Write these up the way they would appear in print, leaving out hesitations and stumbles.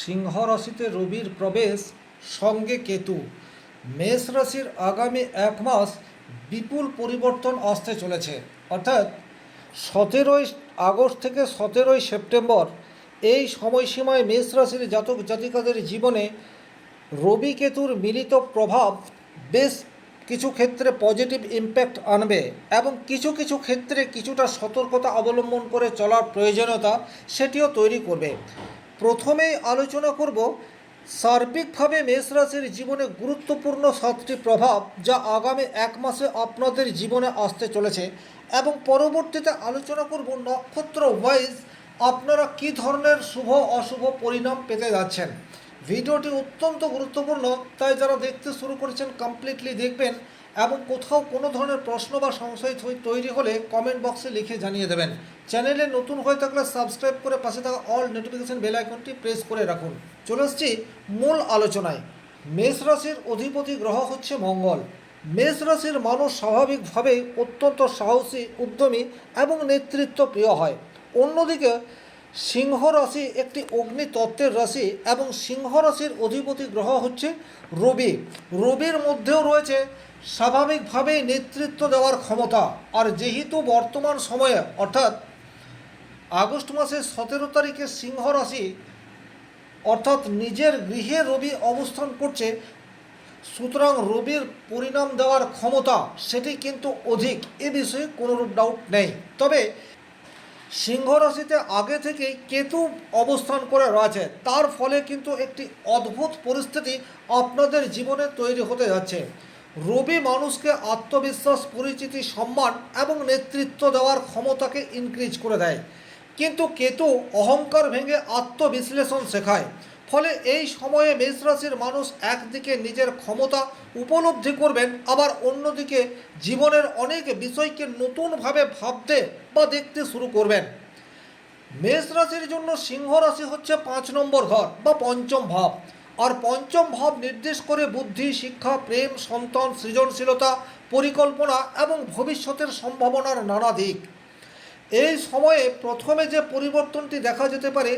সিংহ রাশিতে রবির প্রবেশ, সঙ্গে কেতু। মেষ রাশির আগামী এক মাস বিপুল পরিবর্তন আসতে চলেছে। অর্থাৎ 17ই আগস্ট থেকে 17ই সেপ্টেম্বর এই সময়সীমায় মেষ রাশির জাতক জাতিকাদের জীবনে রবি কেতুর মিলিত প্রভাব বেশ কিছু ক্ষেত্রে পজিটিভ ইম্প্যাক্ট আনবে এবং কিছু কিছু ক্ষেত্রে কিছুটা সতর্কতা অবলম্বন করে চলার প্রয়োজনীয়তা সেটিও তৈরি করবে। প্রথমেই আলোচনা করব সার্বিকভাবে মেষ রাশির জীবনে গুরুত্বপূর্ণ 7টি প্রভাব যা আগামী এক মাসে আপনাদের জীবনে আসতে চলেছে, এবং পরবর্তীতে আলোচনা করব নক্ষত্র ওয়াইজ আপনারা কী ধরনের শুভ অশুভ পরিণাম পেতে যাচ্ছেন। ভিডিওটি অত্যন্ত গুরুত্বপূর্ণ, তাই যারা দেখতে শুরু করেছেন কমপ্লিটলি দেখবেন এবং কোথাও কোনো ধরনের প্রশ্ন বা সংশয় তৈরি হলে কমেন্ট বক্সে লিখে জানিয়ে দেবেন। চ্যানেলে নতুন হয়ে থাকলে সাবস্ক্রাইব করে পাশে থাকা অল নোটিফিকেশন বেল আইকনটি প্রেস করে রাখুন। চলে আসছি মূল আলোচনায়। মেষ রাশির অধিপতি গ্রহ হচ্ছে মঙ্গল। মেষ রাশির মানুষ স্বাভাবিকভাবেই অত্যন্ত সাহসী, উদ্যমী এবং নেতৃত্ব প্রিয় হয়। অন্যদিকে সিংহ রাশি একটি অগ্নিতত্ত্বের রাশি এবং সিংহ রাশির অধিপতি গ্রহ হচ্ছে রবি। রবির মধ্যেও রয়েছে স্বাভাবিকভাবেই নেতৃত্ব দেওয়ার ক্ষমতা। আর যেহেতু বর্তমান সময়ে অর্থাৎ আগস্ট মাসের 17 তারিখে সিংহ রাশি অর্থাৎ নিজের গৃহে রবি অবস্থান করছে, সুতরাং রবির পরিণাম দেওয়ার ক্ষমতা সেটি কিন্তু অধিক, এ বিষয়ে কোনোরূপ ডাউট নেই। তবে সিংহ রাশিতে আগে থেকেই কেতু অবস্থান করে রয়েছে, তার ফলে কিন্তু একটি অদ্ভুত পরিস্থিতি আপনাদের জীবনে তৈরি হতে যাচ্ছে। রবি মানুষকে আত্মবিশ্বাস, পরিচিতি, সম্মান এবং নেতৃত্ব দেওয়ার ক্ষমতাকে ইনক্রিজ করে দেয়, কিন্তু কেতু অহংকার ভেঙে আত্মবিশ্লেষণ শেখায়। ফলে এই সময়ে মেষ রাশির মানুষ একদিকে নিজের ক্ষমতা উপলব্ধি করবেন, আবার অন্যদিকে জীবনের অনেক বিষয়কে নতুনভাবে ভাবতে বা দেখতে শুরু করবেন। মেষ রাশির জন্য সিংহ রাশি হচ্ছে 5 নম্বর ঘর বা পঞ্চম ভাব, আর পঞ্চম ভাব নির্দেশ করে বুদ্ধি, শিক্ষা, প্রেম, সন্তান, সৃজনশীলতা, পরিকল্পনা এবং ভবিষ্যতের সম্ভাবনার নানা দিক। এই সময়ে প্রথমে যে পরিবর্তনটি দেখা যেতে পারে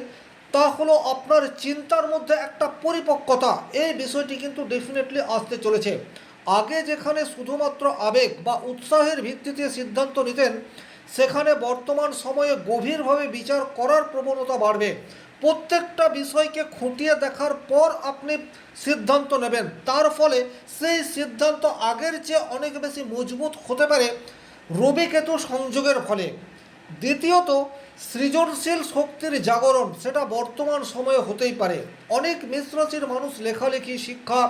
তা হলো আপনার চিন্তার মধ্যে একটা পরিপক্কতা। এই বিষয়টি কিন্তু ডেফিনেটলি আসতে চলেছে। আগে যেখানে শুধুমাত্র আবেগ বা উৎসাহের ভিত্তিতে সিদ্ধান্ত নিতেন, সেখানে বর্তমান সময়ে গভীরভাবে বিচার করার প্রবণতা বাড়বে। প্রত্যেকটা বিষয়কে খুঁটিয়ে দেখার পর আপনি সিদ্ধান্ত নেবেন, তার ফলে সেই সিদ্ধান্ত আগের চেয়ে অনেক বেশি মজবুত হতে পারে রবি কেতু সংযোগের ফলে। দ্বিতীয়ত, সৃজনশীল শক্তির জাগরণ সেটা বর্তমান সময়ে হতেই পারে। অনেক মেষ রাশির মানুষ লেখালেখি, শিক্ষা,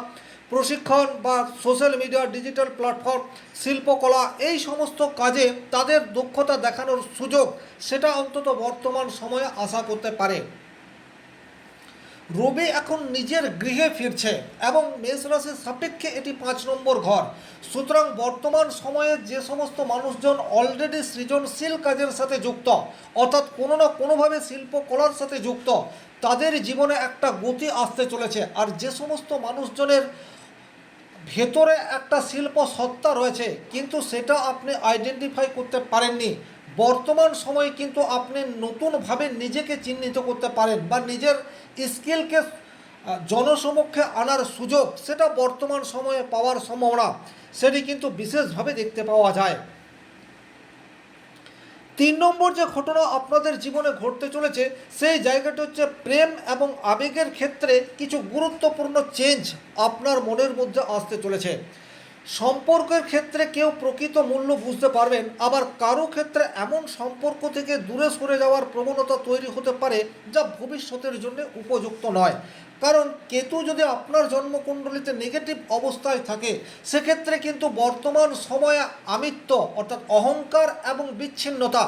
প্রশিক্ষণ বা সোশ্যাল মিডিয়া, ডিজিটাল প্ল্যাটফর্ম, শিল্পকলা এই সমস্ত কাজে তাদের দক্ষতা দেখানোর সুযোগ সেটা অন্তত বর্তমান সময়ে আশা করতে পারে। রবি এখন নিজের গৃহে ফিরছে এবং মেষ রাশির সাপেক্ষে এটি 5 নম্বর ঘর। সুতরাং বর্তমান সময়ে যে সমস্ত মানুষজন অলরেডি সৃজনশীল কাজের সাথে যুক্ত, অর্থাৎ কোনো না কোনোভাবে শিল্পকলার সাথে যুক্ত, তাদের জীবনে একটা গতি আসতে চলেছে। আর যে সমস্ত মানুষজনের ভেতরে একটা শিল্প সত্তা রয়েছে কিন্তু সেটা আপনি আইডেন্টিফাই করতে পারেননি, বর্তমান সময়ে কিন্তু আপনি নতুনভাবে নিজেকে চিহ্নিত করতে পারেন বা নিজের স্কিলকে জনসমক্ষে আনার সুযোগ সেটা বর্তমান সময়ে পাওয়ার সম্ভাবনা সেটি কিন্তু বিশেষভাবে দেখতে পাওয়া যায়। 3 নম্বর যে ঘটনা আপনাদের জীবনে ঘটতে চলেছে সেই জায়গাটি হচ্ছে প্রেম এবং আবেগের ক্ষেত্রে কিছু গুরুত্বপূর্ণ চেঞ্জ আপনার মনের মধ্যে আসতে চলেছে। সম্পর্কের ক্ষেত্রে কেউ প্রকৃত মূল্য বুঝতে পারবেন, আবার কারো ক্ষেত্রে এমন সম্পর্ক থেকে দূরে সরে যাওয়ার প্রবণতা তৈরি হতে পারে যা ভবিষ্যতের জন্য উপযুক্ত নয়। কারণ কেতু যদি আপনার জন্মকুণ্ডলিতে নেগেটিভ অবস্থায় থাকে, সেক্ষেত্রে কিন্তু বর্তমান সময়ে আমিত্ব অর্থাৎ অহংকার এবং বিচ্ছিন্নতা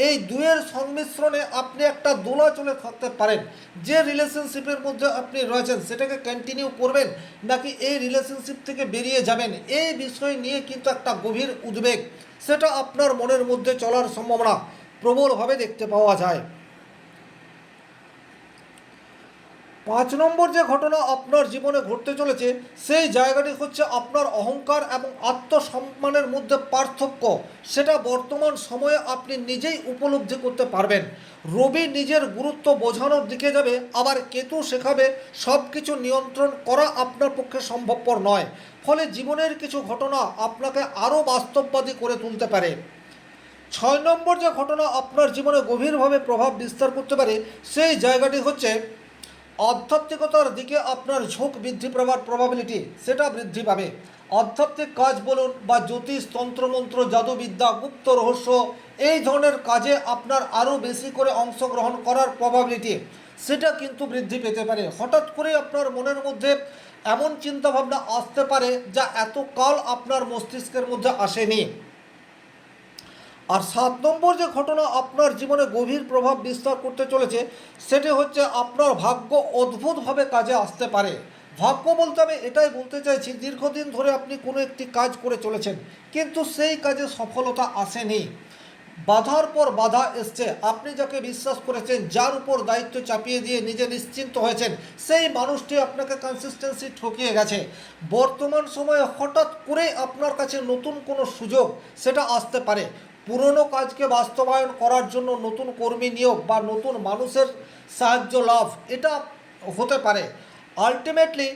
এই দুয়ের সংমিশ্রণে আপনি একটা দোলাচলে থাকতে পারেন। যে রিলেশনশিপের মধ্যে আপনি রয়েছেন সেটাকে কন্টিনিউ করবেন নাকি এই রিলেশনশিপ থেকে বেরিয়ে যাবেন, এই বিষয় নিয়ে কিন্তু একটা গভীর উদ্বেগ সেটা আপনার মনের মধ্যে চলার সম্ভাবনা প্রবলভাবে দেখতে পাওয়া যায়। 5 নম্বর যে ঘটনা আপনার জীবনে ঘটতে চলেছে সেই জায়গাটি হচ্ছে আপনার অহংকার এবং আত্মসম্মানের মধ্যে পার্থক্য, সেটা বর্তমান সময়ে আপনি নিজেই উপলব্ধি করতে পারবেন। রবি নিজের গুরুত্ব বোঝানোর দিকে যাবে, আবার কেতু শেখাবে সব কিছু নিয়ন্ত্রণ করা আপনার পক্ষে সম্ভবপর নয়। ফলে জীবনের কিছু ঘটনা আপনাকে আরও বাস্তববাদী করে তুলতে পারে। 6 নম্বর যে ঘটনা আপনার জীবনে গভীরভাবে প্রভাব বিস্তার করতে পারে সেই জায়গাটি হচ্ছে আধ্যাত্মিকতার দিকে আপনার ঝোঁক বৃদ্ধি পাওয়ার প্রবাবিলিটি সেটা বৃদ্ধি পাবে। আধ্যাত্মিক কাজ বলুন বা জ্যোতিষ, তন্ত্রমন্ত্র, জাদুবিদ্যা, গুপ্ত রহস্য, এই ধরনের কাজে আপনার আরও বেশি করে অংশগ্রহণ করার প্রবাবিলিটি সেটা কিন্তু বৃদ্ধি পেতে পারে। হঠাৎ করে আপনার মনের মধ্যে এমন চিন্তাভাবনা আসতে পারে যা এতকাল আপনার মস্তিষ্কের মধ্যে আসেনি। আর 7 নম্বর যে ঘটনা আপনার জীবনে গভীর প্রভাব বিস্তার করতে চলেছে সেটি হচ্ছে আপনার ভাগ্য অদ্ভুতভাবে কাজে আসতে পারে। ভাগ্য বলতে আমি এটাই বলতে চাইছি, দীর্ঘদিন ধরে আপনি কোনো একটি কাজ করে চলেছেন কিন্তু সেই কাজে সফলতা আসেনি, বাধার পর বাধা এসছে। আপনি যাকে বিশ্বাস করেছেন, যার উপর দায়িত্ব চাপিয়ে দিয়ে নিজে নিশ্চিন্ত হয়েছেন, সেই মানুষটি আপনাকে কনসিস্টেন্সি ঠকিয়ে গেছে। বর্তমান সময়ে হঠাৎ করে আপনার কাছে নতুন কোনো সুযোগ সেটা আসতে পারে। পুরনো কাজকে বাস্তবায়ন করার জন্য নতুন কর্মী নিয়োগ বা নতুন মানুষের সাহায্য লাভ এটা হতে পারে। আলটিমেটলি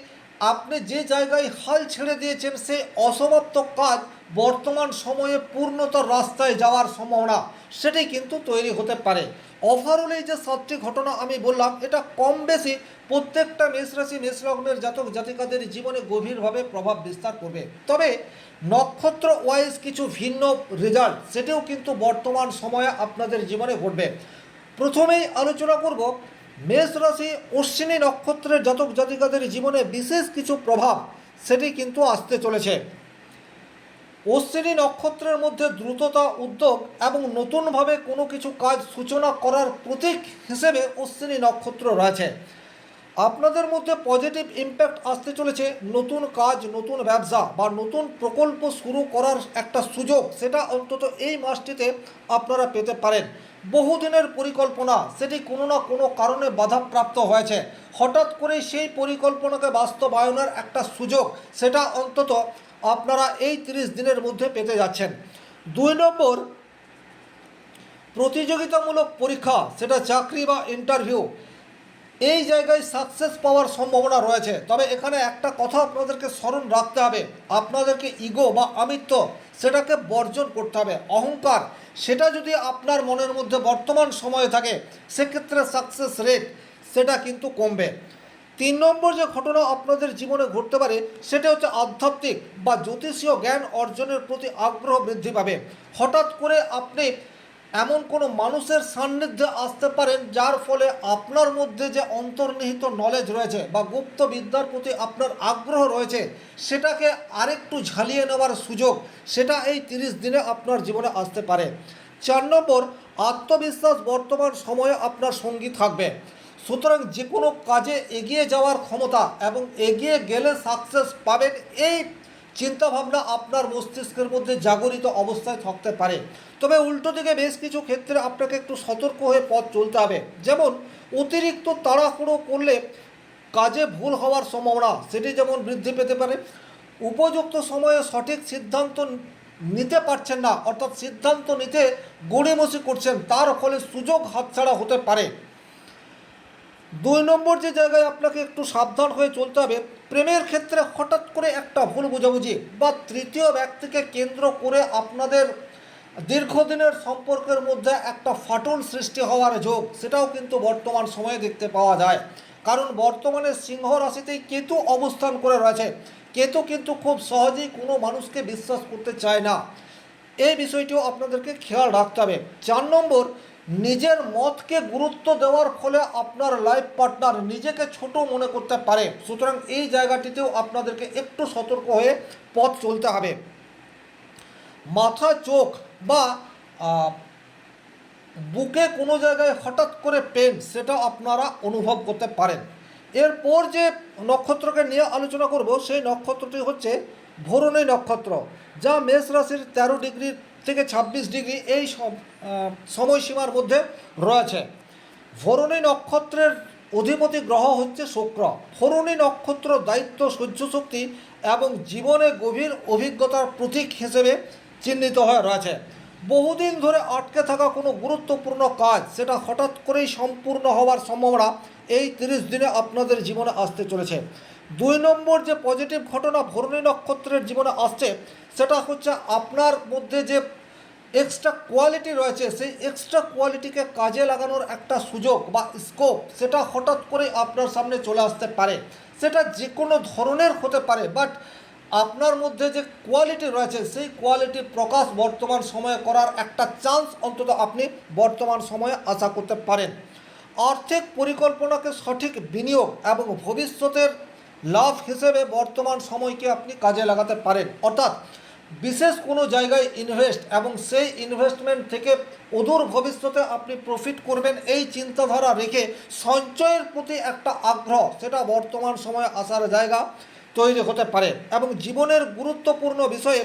আপনি যে জায়গায় হাল ছেড়ে দিয়েছেন সেই অসমাপ্ত কাজ বর্তমান সময়ে পূর্ণতার রাস্তায় যাওয়ার সম্ভাবনা সেটি কিন্তু তৈরি হতে পারে। ওভারঅল এই যে 7টি ঘটনা আমি বললাম এটা কম বেশি প্রত্যেকটা মেষ রাশি মেষ লগ্নের জাতক জাতিকাদের জীবনে গভীরভাবে প্রভাব বিস্তার করবে। তবে নক্ষত্র ওয়াইজ কিছু ভিন্ন রেজাল্ট সেটিও কিন্তু বর্তমান সময়ে আপনাদের জীবনে ঘটবে। প্রথমেই আলোচনা করব মেষ রাশি অশ্বিনী নক্ষত্রের জাতক জাতিকাদের জীবনে বিশেষ কিছু প্রভাব সেটি কিন্তু আসতে চলেছে। অশ্বিনী নক্ষত্রের মধ্যে দ্রুততা, উদ্যোগ এবং নতুনভাবে কোনো কিছু কাজ সূচনা করার প্রতীক হিসেবে অশ্বিনী নক্ষত্র রয়েছে। আপনাদের মধ্যে পজিটিভ ইম্প্যাক্ট আসতে চলেছে। নতুন কাজ, নতুন ব্যবসা বা নতুন প্রকল্প শুরু করার একটা সুযোগ সেটা অন্তত এই মাসটিতে আপনারা পেতে পারেন। বহুদিনের পরিকল্পনা সেটি কোনো না কোনো কারণে বাধাপ্রাপ্ত হয়েছে, হঠাৎ করেই সেই পরিকল্পনাকে বাস্তবায়নের একটা সুযোগ সেটা অন্তত আপনারা এই 30 দিনের মধ্যে পেতে যাচ্ছেন। 2 নম্বর, প্রতিযোগিতামূলক পরীক্ষা সেটা চাকরি বা ইন্টারভিউ, এই জায়গায় সাকসেস পাওয়ার সম্ভাবনা রয়েছে। তবে এখানে একটা কথা আপনাদেরকে স্মরণ রাখতে হবে, আপনাদেরকে ইগো বা আমিত্ব সেটাকে বর্জন করতে হবে। অহংকার সেটা যদি আপনার মনের মধ্যে বর্তমান সময়ে থাকে সেক্ষেত্রে সাকসেস রেট সেটা কিন্তু কমবে। 3 নম্বর যে ঘটনা আপনাদের জীবনে ঘটতে পারে সেটা হচ্ছে আধ্যাত্মিক বা জ্যোতিষীয় জ্ঞান অর্জনের প্রতি আগ্রহ বৃদ্ধি পাবে। হঠাৎ করে আপনি এমন কোনো মানুষের সান্নিধ্যে আসতে পারেন যার ফলে আপনার মধ্যে যে অন্তর্নিহিত নলেজ রয়েছে বা গুপ্ত বিদ্যার প্রতি আপনার আগ্রহ রয়েছে সেটাকে আরেকটু ঝালিয়ে নেওয়ার সুযোগ সেটা এই 30 দিনে আপনার জীবনে আসতে পারে। 4 নম্বর, আত্মবিশ্বাস বর্তমান সময়ে আপনার সঙ্গী থাকবে। সুতরাং যে কোনো কাজে এগিয়ে যাওয়ার ক্ষমতা এবং এগিয়ে গেলে সাকসেস পাবেন এই চিন্তাভাবনা আপনার মস্তিষ্কের মধ্যে জাগরিত অবস্থায় থাকতে পারে। তবে উল্টো দিকে বেশ কিছু ক্ষেত্রে আপনাকে একটু সতর্ক হয়ে পথ চলতে হবে। যেমন অতিরিক্ত তাড়াহুড়ো করলে কাজে ভুল হওয়ার সম্ভাবনা সেটি যেমন বৃদ্ধি পেতে পারে। উপযুক্ত সময়ে সঠিক সিদ্ধান্ত নিতে পারছেন না, অর্থাৎ সিদ্ধান্ত নিতে গড়িমসি করছেন, তার ফলে সুযোগ হাতছাড়া হতে পারে। 2 নম্বর যে জায়গায় আপনাকে একটু সাবধান হয়ে চলতে হবে, প্রেমের ক্ষেত্রে হঠাৎ করে একটা ভুল বোঝাবুঝি বা তৃতীয় ব্যক্তিকে কেন্দ্র করে আপনাদের দীর্ঘদিনের সম্পর্কের মধ্যে একটা ফাটল সৃষ্টি হওয়ার যোগ সেটাও কিন্তু বর্তমান সময়ে দেখতে পাওয়া যায়। কারণ বর্তমানে সিংহ রাশিতেই কেতু অবস্থান করে রয়েছে। কেতু কিন্তু খুব সহজেই কোনো মানুষকে বিশ্বাস করতে চায় না, এই বিষয়টিও আপনাদেরকে খেয়াল রাখতে হবে। 4 নম্বর, নিজের মতকে গুরুত্ব দেওয়ার ফলে আপনার লাইফ পার্টনার নিজেকে ছোট মনে করতে পারে। সুতরাং এই জায়গাটিতেও আপনাদেরকে একটু সতর্ক হয়ে পথ চলতে হবে। মাথা, চোখ বা বুকে কোনো জায়গায় হঠাৎ করে পেন সেটা আপনারা অনুভব করতে পারেন। এরপর যে নক্ষত্রকে নিয়ে আলোচনা করব সেই নক্ষত্রটি হচ্ছে ভরণী নক্ষত্র, যা মেষ রাশির 13 ডিগ্রি থেকে 26 ডিগ্রি এই সময়সীমার মধ্যে রয়েছে। ভরণী নক্ষত্রের অধিপতি গ্রহ হচ্ছে শুক্র। ভরণী নক্ষত্র দায়িত্ব, সহ্য শক্তি এবং জীবনে গভীর অভিজ্ঞতার প্রতীক হিসেবে চিহ্নিত হয়ে রয়েছে। বহুদিন ধরে আটকে থাকা কোনো গুরুত্বপূর্ণ কাজ সেটা হঠাৎ করেই সম্পূর্ণ হওয়ার সম্ভাবনা এই 30 দিনে আপনাদের জীবনে আসতে চলেছে। 2 নম্বর যে পজিটিভ ঘটনা ভরণী নক্ষত্রের জীবনে আসছে সেটা হচ্ছে আপনার মধ্যে যে এক্সট্রা কোয়ালিটি রয়েছে সেই এক্সট্রা কোয়ালিটিকে কাজে লাগানোর একটা সুযোগ বা স্কোপ সেটা হঠাৎ করে আপনার সামনে চলে আসতে পারে। সেটা যে কোনো ধরনের হতে পারে, বাট আপনার মধ্যে যে কোয়ালিটি রয়েছে সেই কোয়ালিটির প্রকাশ বর্তমান সময়ে করার একটা চান্স অন্তত আপনি বর্তমান সময়ে আশা করতে পারেন। আর্থিক পরিকল্পনাকে সঠিক বিনিয়োগ এবং ভবিষ্যতের লাভ হিসেবে বর্তমান সময়কে আপনি কাজে লাগাতে পারেন। অর্থাৎ বিশেষ কোনো জায়গায় ইনভেস্ট এবং সেই ইনভেস্টমেন্ট থেকে অদূর ভবিষ্যতে আপনি প্রফিট করবেন এই চিন্তাধারা রেখে সঞ্চয়ের প্রতি একটা আগ্রহ সেটা বর্তমান সময়ে আসার জায়গা তৈরি হতে পারে এবং জীবনের গুরুত্বপূর্ণ বিষয়ে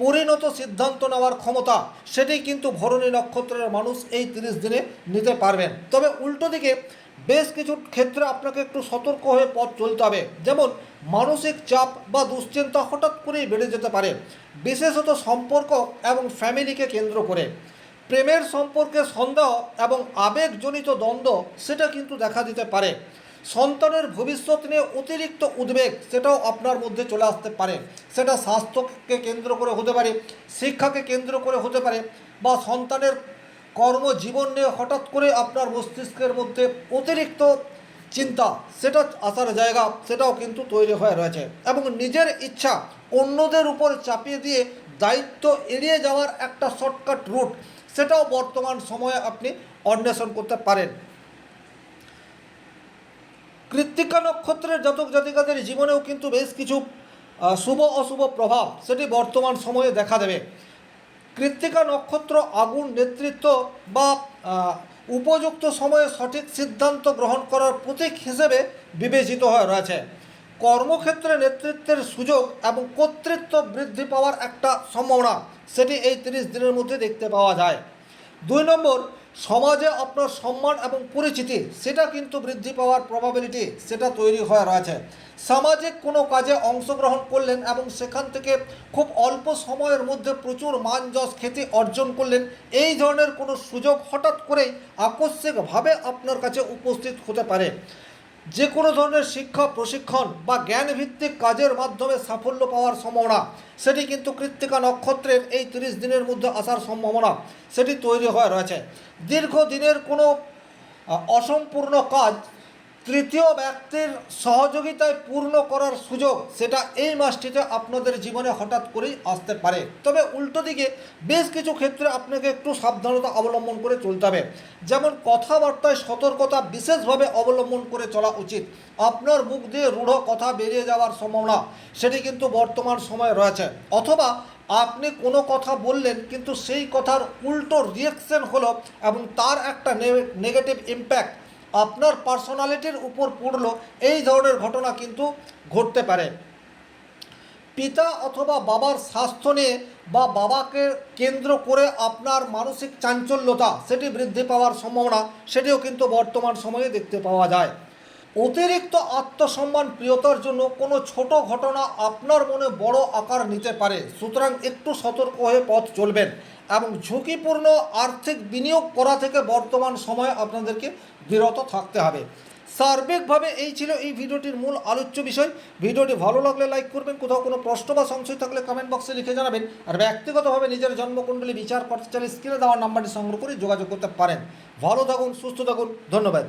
পরিণত সিদ্ধান্ত নেওয়ার ক্ষমতা সেটি কিন্তু ভরণী নক্ষত্রের মানুষ এই 30 দিনে নিতে পারবেন। তবে উল্টো দিকে বেশ কিছু ক্ষেত্রে আপনাকে একটু সতর্ক হয়ে পথ চলতে হবে, যেমন মানসিক চাপ বা দুশ্চিন্তা হঠাৎ করেই বেড়ে যেতে পারে, বিশেষত সম্পর্ক এবং ফ্যামিলিকে কেন্দ্র করে। প্রেমের সম্পর্কে সন্দেহ এবং আবেগজনিত দ্বন্দ্ব সেটা কিন্তু দেখা দিতে পারে। সন্তানের ভবিষ্যৎ নিয়ে অতিরিক্ত উদ্বেগ সেটাও আপনার মধ্যে চলে আসতে পারে। সেটা স্বাস্থ্যকে কেন্দ্র করে হতে পারে, শিক্ষাকে কেন্দ্র করে হতে পারে, বা সন্তানের কর্মজীবন নিয়ে হঠাৎ করে আপনার মস্তিষ্কের মধ্যে অতিরিক্ত চিন্তা সেটা আসার জায়গা সেটাও কিন্তু তৈরি হয়ে রয়েছে। এবং নিজের ইচ্ছা অন্যদের উপর চাপিয়ে দিয়ে দায়িত্ব এড়িয়ে যাওয়ার একটা শর্টকাট রুট সেটাও বর্তমান সময়ে আপনি অন্বেষণ করতে পারেন। কৃত্তিকা নক্ষত্রের জাতক জাতিকাদের জীবনেও কিন্তু বেশ কিছু শুভ অশুভ প্রভাব সেটি বর্তমান সময়ে দেখা দেবে। কৃত্তিকা নক্ষত্র আগুন নেতৃত্ব বা উপযুক্ত সময়ে সঠিক সিদ্ধান্ত গ্রহণ করার প্রতীক হিসেবে বিবেচিত হয়ে রয়েছে। কর্মক্ষেত্রে নেতৃত্বের সুযোগ এবং কর্তৃত্ব বৃদ্ধি পাওয়ার একটা সম্ভাবনা সেটি এই 30 দিনের মধ্যে দেখতে পাওয়া যায়। 2 নম্বর, সমাজে আপনার সম্মান এবং পরিচিতি সেটা কিন্তু বৃদ্ধি পাওয়ার প্রবাবিলিটি সেটা তৈরি হয়ে রয়েছে। সামাজিক কোনো কাজে অংশগ্রহণ করলেন এবং সেখান থেকে খুব অল্প সময়ের মধ্যে প্রচুর মান যশ খ্যাতি অর্জন করলেন, এই ধরনের কোনো সুযোগ হঠাৎ করেই আকস্মিকভাবে আপনার কাছে উপস্থিত হতে পারে। যে কোনো ধরনের শিক্ষা প্রশিক্ষণ বা জ্ঞানভিত্তিক কাজের মাধ্যমে সাফল্য পাওয়ার সম্ভাবনা সেটি কিন্তু কৃত্তিকা নক্ষত্রের এই 30 দিনের মধ্যে আসার সম্ভাবনা সেটি তৈরি হয়ে রয়েছে। দীর্ঘদিনের কোনো অসম্পূর্ণ কাজ তৃতীয় ব্যক্তির সহযোগিতায় পূর্ণ করার সুযোগ সেটা এই মাসটিতে আপনাদের জীবনে হঠাৎ করেই আসতে পারে। তবে উল্টো দিকে বেশ কিছু ক্ষেত্রে আপনাকে একটু সাবধানতা অবলম্বন করে চলতে হবে, যেমন কথাবার্তায় সতর্কতা বিশেষভাবে অবলম্বন করে চলা উচিত। আপনার মুখ দিয়ে রূঢ় কথা বেরিয়ে যাওয়ার সম্ভাবনা সেটি কিন্তু বর্তমান সময়ে রয়েছে, অথবা আপনি কোনো কথা বললেন কিন্তু সেই কথার উল্টো রিয়াকশন হলো এবং তার একটা নেগেটিভ ইম্প্যাক্ট আপনার পার্সোনালিটির উপর পড়লো, এই ধরনের ঘটনা কিন্তু ঘটতে পারে। পিতা অথবা বাবার স্বাস্থ্য নিয়ে বা বাবাকে কেন্দ্র করে আপনার মানসিক চাঞ্চল্যতা সেটি বৃদ্ধি পাওয়ার সম্ভাবনা সেটিও কিন্তু বর্তমান সময়ে দেখতে পাওয়া যায়। অতিরিক্ত আত্মসম্মান প্রিয়তার জন্য কোনো ছোট ঘটনা আপনার মনে বড় আকার নিতে পারে, সুতরাং একটু সতর্ক হয়ে পথ চলবেন এবং ঝুঁকিপূর্ণ আর্থিক বিনিয়োগ করা থেকে বর্তমান সময়ে আপনাদেরকে বিরত থাকতে হবে। সার্বিকভাবে এই ছিল এই ভিডিওটির মূল আলোচ্য বিষয়। ভিডিওটি ভালো লাগলে লাইক করবেন, কোথাও কোনো প্রশ্ন বা সংশয় থাকলে কমেন্ট বক্সে লিখে জানাবেন, আর ব্যক্তিগতভাবে নিজের জন্মকুণ্ডলী বিচার করতে চাইলে স্ক্রিনে দেওয়ার নাম্বারটি সংগ্রহ করে যোগাযোগ করতে পারেন। ভালো থাকুন, সুস্থ থাকুন, ধন্যবাদ।